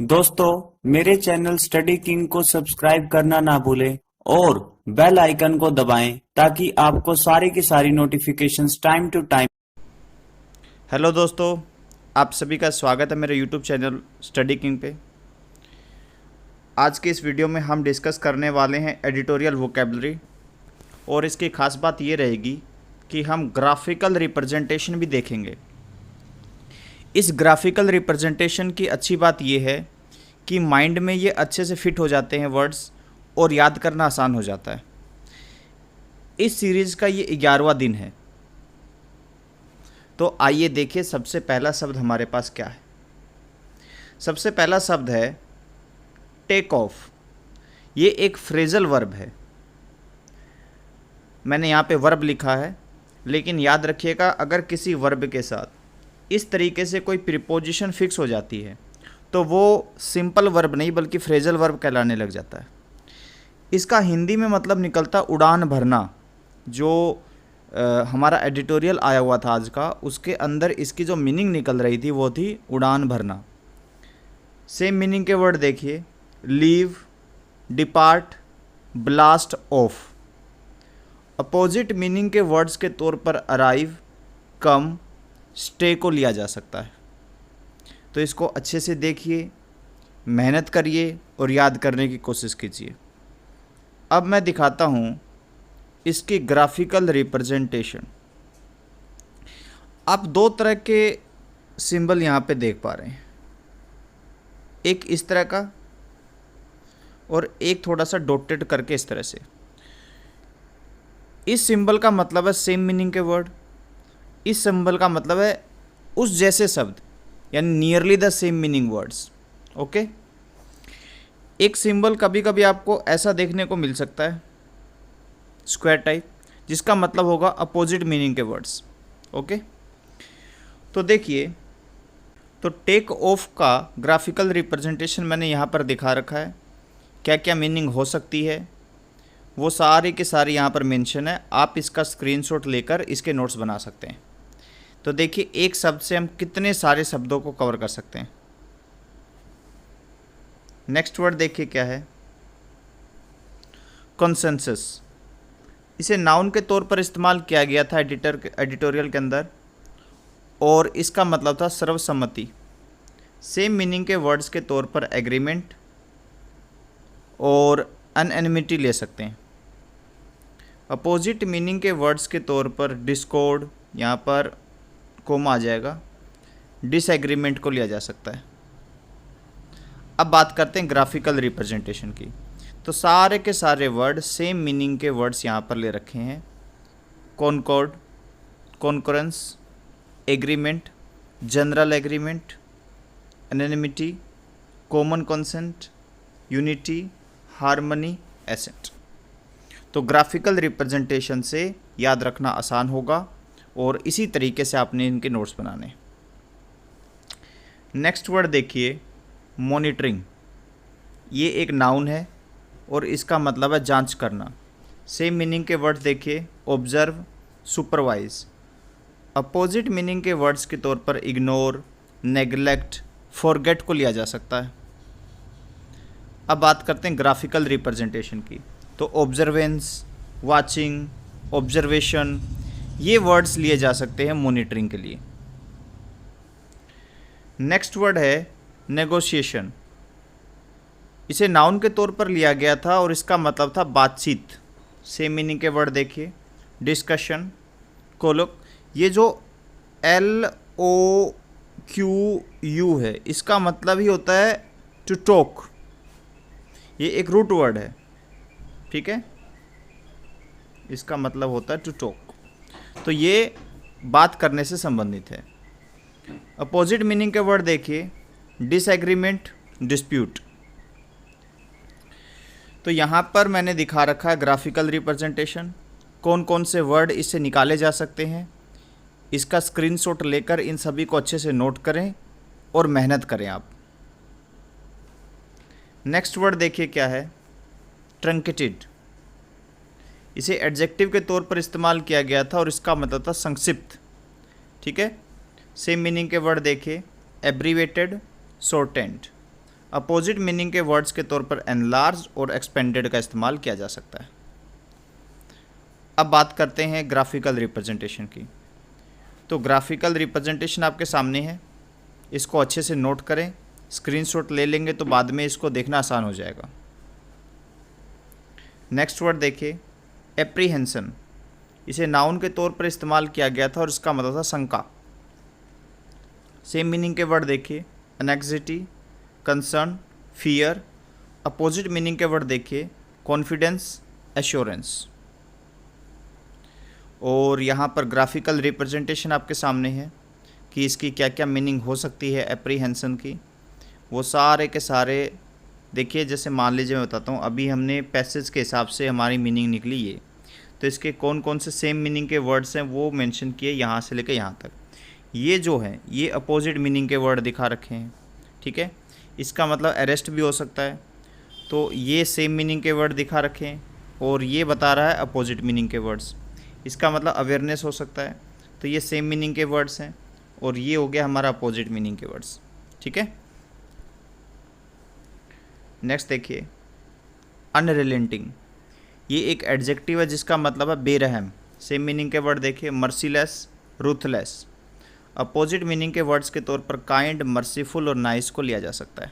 दोस्तों, मेरे channel study king को सब्सक्राइब करना ना भूलें और बेल आइकन को दबाएं ताकि आपको सारी की सारी notifications time to time. Hello दोस्तों, आप सभी का स्वागत है मेरे यूट्यूब चैनल स्टडी किंग पे। आज के इस वीडियो में हम डिस्कस करने वाले हैं एडिटोरियल वोकेबलरी, और इसकी ख़ास बात ये रहेगी कि हम ग्राफिकल रिप्रेजेंटेशन भी देखेंगे। इस ग्राफिकल रिप्रेजेंटेशन की अच्छी बात ये है कि माइंड में ये अच्छे से फिट हो जाते हैं वर्ड्स और याद करना आसान हो जाता है। इस सीरीज़ का ये 11वां दिन है। तो आइए देखिए सबसे पहला शब्द हमारे पास क्या है। सबसे पहला शब्द है टेक ऑफ। ये एक फ्रेजल वर्ब है। मैंने यहाँ पे वर्ब लिखा है, लेकिन याद रखिएगा अगर किसी वर्ब के साथ इस तरीके से कोई प्रीपोजिशन फिक्स हो जाती है तो वो सिंपल वर्ब नहीं बल्कि फ्रेजल वर्ब कहलाने लग जाता है। इसका हिंदी में मतलब निकलता उड़ान भरना। जो हमारा एडिटोरियल आया हुआ था आज का, उसके अंदर इसकी जो मीनिंग निकल रही थी वो थी उड़ान भरना। सेम मीनिंग के वर्ड देखिए, leave, depart, blast of. Opposite meaning के वर्ड्स के तौर पर अराइव, कम, स्टे को लिया जा सकता है। तो इसको अच्छे से देखिए, मेहनत करिए और याद करने की कोशिश कीजिए। अब मैं दिखाता हूँ इसकी ग्राफिकल रिप्रेजेंटेशन। आप दो तरह के सिंबल यहाँ पे देख पा रहे हैं, एक इस तरह का और एक थोड़ा सा डॉटेड करके इस तरह से। इस सिंबल का मतलब है सेम मीनिंग के वर्ड, इस सिंबल का मतलब है उस जैसे शब्द, यानी nearly the same meaning words. Okay, एक सिंबल कभी कभी आपको ऐसा देखने को मिल सकता है, स्क्वायर टाइप, जिसका मतलब होगा अपोजिट मीनिंग के वर्ड्स। ओके, तो देखिए, तो टेक ऑफ का ग्राफिकल रिप्रेजेंटेशन मैंने यहाँ पर दिखा रखा है। क्या क्या मीनिंग हो सकती है वो सारे के सारे यहाँ पर मेंशन है। आप इसका स्क्रीनशॉट लेकर इसके नोट्स बना सकते हैं। तो देखिए, एक शब्द से हम कितने सारे शब्दों को कवर कर सकते हैं। नेक्स्ट वर्ड देखिए क्या है, कंसेंसस। इसे नाउन के तौर पर इस्तेमाल किया गया था एडिटोरियल के अंदर, और इसका मतलब था सर्वसम्मति। सेम मीनिंग के वर्ड्स के तौर पर एग्रीमेंट और अनएनिमिटी ले सकते हैं। अपोजिट मीनिंग के वर्ड्स के तौर पर डिस्कॉर्ड, यहाँ पर कोमा आ जाएगा, डिसएग्रीमेंट को लिया जा सकता है। अब बात करते हैं ग्राफिकल रिप्रेजेंटेशन की। तो सारे के सारे वर्ड सेम मीनिंग के वर्ड्स यहाँ पर ले रखे हैं। Concord, concurrence, agreement, general agreement, anonymity, common consent, unity, harmony, assent. तो ग्राफिकल रिप्रेजेंटेशन से याद रखना आसान होगा और इसी तरीके से आपने इनके नोट्स बनाने। नेक्स्ट वर्ड देखिए, मॉनिटरिंग। ये एक नाउन है और इसका मतलब है जांच करना। सेम मीनिंग के वर्ड्स देखिए, ऑब्जर्व, सुपरवाइज। अपोजिट मीनिंग के वर्ड्स के तौर पर इग्नोर, नेग्लेक्ट, फॉरगेट को लिया जा सकता है। अब बात करते हैं ग्राफिकल रिप्रेजेंटेशन की। तो ऑब्जर्वेंस, वाचिंग, ऑब्जर्वेशन, ये वर्ड्स लिए जा सकते हैं मॉनिटरिंग के लिए। नेक्स्ट वर्ड है नेगोशिएशन। इसे नाउन के तौर पर लिया गया था और इसका मतलब था बातचीत। सेम मीनिंग के वर्ड देखिए, डिस्कशन, कोलोक। ये जो LOQU है, इसका मतलब ही होता है टू टॉक। ये एक रूट वर्ड है, ठीक है, इसका मतलब होता है टू टॉक। तो ये बात करने से संबंधित है। अपोजिट मीनिंग के वर्ड देखिए, डिसएग्रीमेंट, डिस्प्यूट। तो यहाँ पर मैंने दिखा रखा है ग्राफिकल रिप्रेजेंटेशन। कौन कौन से वर्ड इससे निकाले जा सकते हैं, इसका स्क्रीनशॉट लेकर इन सभी को अच्छे से नोट करें और मेहनत करें आप। नेक्स्ट वर्ड देखिए क्या है, ट्रंकेटेड। इसे एडजेक्टिव के तौर पर इस्तेमाल किया गया था और इसका मतलब था संक्षिप्त। ठीक है, सेम मीनिंग के वर्ड देखिए, एब्रीवेटेड, शॉर्टेंड। अपोजिट मीनिंग के वर्ड्स के तौर पर एनलार्ज और एक्सपेंडेड का इस्तेमाल किया जा सकता है। अब बात करते हैं ग्राफिकल रिप्रेजेंटेशन की। तो ग्राफिकल रिप्रेजेंटेशन आपके सामने है, इसको अच्छे से नोट करें, स्क्रीनशॉट ले लेंगे तो बाद में इसको देखना आसान हो जाएगा। नेक्स्ट वर्ड देखिए, एप्रीहेंशन। इसे नाउन के तौर पर इस्तेमाल किया गया था और इसका मतलब था शंका। सेम मीनिंग के वर्ड देखिए, anxiety, concern, fear. Opposite meaning के वर्ड देखिए, कॉन्फिडेंस, एश्योरेंस। और यहाँ पर ग्राफिकल रिप्रेजेंटेशन आपके सामने है कि इसकी क्या क्या मीनिंग हो सकती है एप्रीहेंशन की। वो सारे के सारे देखिए, जैसे मान लीजिए मैं बताता हूँ, अभी हमने पैसेज के हिसाब से हमारी मीनिंग निकली ये, तो इसके कौन कौन से सेम मीनिंग के वर्ड्स हैं वो मेंशन किए यहाँ से लेकर यहाँ तक। ये जो है ये अपोजिट मीनिंग के वर्ड दिखा रखे हैं, ठीक है। इसका मतलब अरेस्ट भी हो सकता है, तो ये सेम मीनिंग के वर्ड दिखा रखे हैं और ये बता रहा है अपोजिट मीनिंग के वर्ड्स। इसका मतलब अवेयरनेस हो सकता है, तो ये सेम मीनिंग के वर्ड्स हैं और ये हो गया हमारा अपोजिट मीनिंग के वर्ड्स, ठीक है। नेक्स्ट देखिए, अनरिलेंटिंग। ये एक एडजेक्टिव है जिसका मतलब है बेरहम। सेम मीनिंग के वर्ड देखिए, मर्सीलेस, रूथलेस। अपोजिट मीनिंग के वर्ड्स के तौर पर काइंड, मर्सीफुल और नाइस को लिया जा सकता है।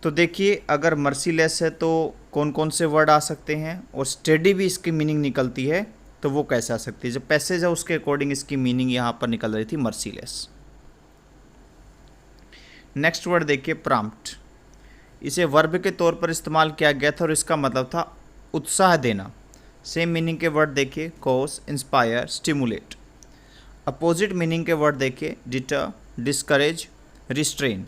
तो देखिए, अगर मर्सीलेस है तो कौन कौन से वर्ड आ सकते हैं, और स्टेडी भी इसकी मीनिंग निकलती है, तो वो कैसे आ सकती है। जो पैसेज है उसके अकॉर्डिंग इसकी मीनिंग यहाँ पर निकल रही थी, मर्सीलेस। नेक्स्ट वर्ड देखिए, प्रॉम्प्ट। इसे वर्ब के तौर पर इस्तेमाल किया गया था और इसका मतलब था उत्साह देना। सेम मीनिंग के वर्ड देखिए, cause, inspire, stimulate. Opposite meaning के वर्ड देखिए, डिटर, डिस्करेज, रिस्ट्रेन।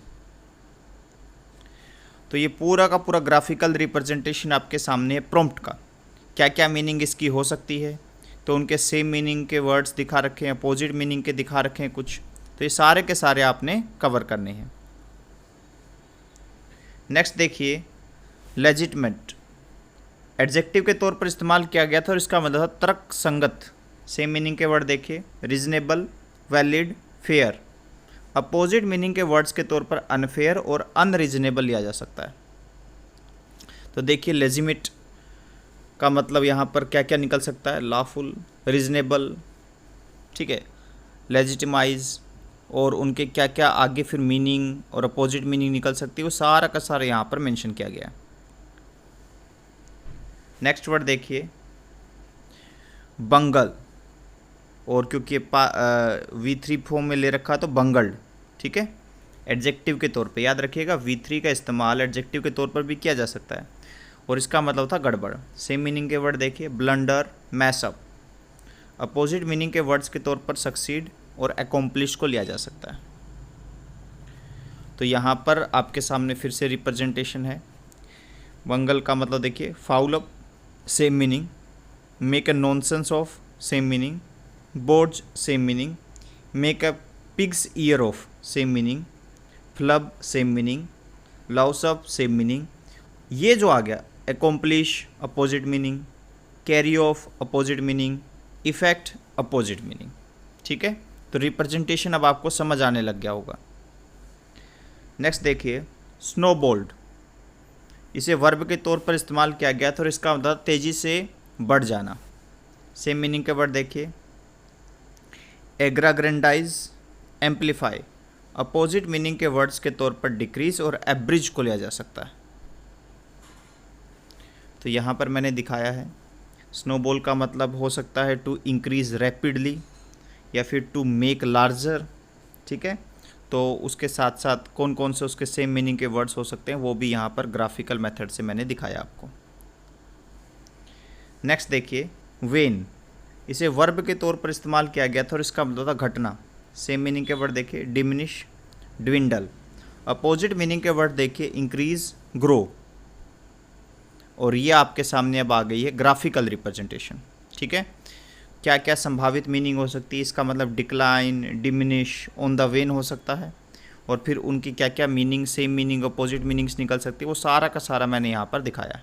तो ये पूरा का पूरा ग्राफिकल रिप्रेजेंटेशन आपके सामने है प्रॉम्प्ट का। क्या क्या मीनिंग इसकी हो सकती है, तो उनके सेम मीनिंग के वर्ड्स दिखा रखे हैं, अपोजिट मीनिंग के दिखा रखे हैं कुछ, तो ये सारे के सारे आपने कवर करने हैं। नेक्स्ट देखिए, लेजिटमेट। एडजेक्टिव के तौर पर इस्तेमाल किया गया था और इसका मतलब था तर्क संगत। सेम मीनिंग के वर्ड देखिए, reasonable, valid, fair. Opposite meaning के वर्ड्स के तौर पर अनफेयर और अनरीजनेबल लिया जा सकता है। तो देखिए, लेजिमिट का मतलब यहाँ पर क्या क्या निकल सकता है, लॉफुल, रीजनेबल, ठीक है, लेजिटिमाइज, और उनके क्या क्या आगे फिर मीनिंग और अपोजिट मीनिंग निकल सकती है, वो सारा का सारा यहाँ पर मेंशन किया गया है। नेक्स्ट वर्ड देखिए, बंगल। और क्योंकि V3 फॉर्म में ले रखा है तो बंगल्ड, ठीक है, एडजेक्टिव के तौर पे याद रखिएगा। V3 का इस्तेमाल एडजेक्टिव के तौर पर भी किया जा सकता है और इसका मतलब था गड़बड़। सेम मीनिंग के वर्ड देखिए, ब्लंडर, मैसअप। अपोजिट मीनिंग के वर्ड्स के तौर पर सक्सीड और अकॉम्प्लिश को लिया जा सकता है। तो यहाँ पर आपके सामने फिर से रिप्रेजेंटेशन है। बंगल का मतलब देखिए, foul up, same meaning, make a nonsense of, same meaning, botch, same meaning, make a pig's ear of, same meaning, flub, same meaning, louse up, same meaning. ये जो आ गया, accomplish opposite meaning, carry off opposite meaning, effect opposite meaning, ठीक है। तो representation अब आपको समझ आने लग गया होगा। नेक्स्ट देखिए, स्नोबॉल्ड। इसे वर्ब के तौर पर इस्तेमाल किया गया था और इसका मतलब तेज़ी से बढ़ जाना। सेम मीनिंग के वर्ड देखिए, एग्राग्रेंडाइज, एम्पलीफाई। अपोजिट मीनिंग के वर्ड्स के तौर पर डिक्रीज और एब्रिज को लिया जा सकता है। तो यहाँ पर मैंने दिखाया है, स्नोबॉल का मतलब हो सकता है टू इंक्रीज रैपिडली या फिर टू मेक लार्जर, ठीक है। तो उसके साथ साथ कौन कौन से उसके सेम मीनिंग के वर्ड्स हो सकते हैं वो भी यहाँ पर ग्राफिकल मेथड से मैंने दिखाया आपको। नेक्स्ट देखिए, वेन। इसे वर्ब के तौर पर इस्तेमाल किया गया था और इसका मतलब था घटना। सेम मीनिंग के वर्ड देखिए, डिमिनिश, ड्विंडल। अपोजिट मीनिंग के वर्ड देखिए, इंक्रीज, ग्रो। और ये आपके सामने अब आ गई है ग्राफिकल रिप्रेजेंटेशन, ठीक है। क्या क्या संभावित मीनिंग हो सकती है, इसका मतलब decline, diminish, on the when हो सकता है, और फिर उनकी क्या क्या meaning, same meaning, opposite meanings निकल सकती है, वो सारा का सारा मैंने यहाँ पर दिखाया।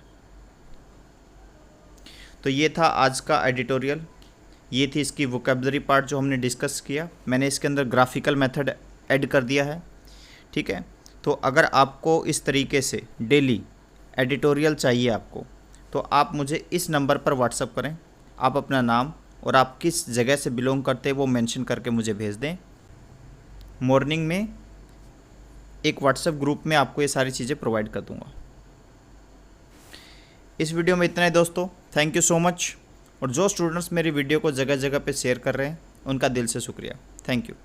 तो ये था आज का एडिटोरियल, ये थी इसकी वोकेबलरी पार्ट जो हमने डिस्कस किया। मैंने इसके अंदर ग्राफिकल मेथड ऐड कर दिया है, ठीक है। तो अगर आपको इस तरीके से डेली एडिटोरियल चाहिए आपको, तो आप मुझे इस नंबर पर व्हाट्सअप करें। आप अपना नाम और आप किस जगह से बिलोंग करते हैं वो मेंशन करके मुझे भेज दें। मॉर्निंग में एक व्हाट्सएप ग्रुप में आपको ये सारी चीज़ें प्रोवाइड कर दूंगा। इस वीडियो में इतना ही दोस्तों, थैंक यू सो मच। और जो स्टूडेंट्स मेरी वीडियो को जगह जगह पे शेयर कर रहे हैं उनका दिल से शुक्रिया, थैंक यू।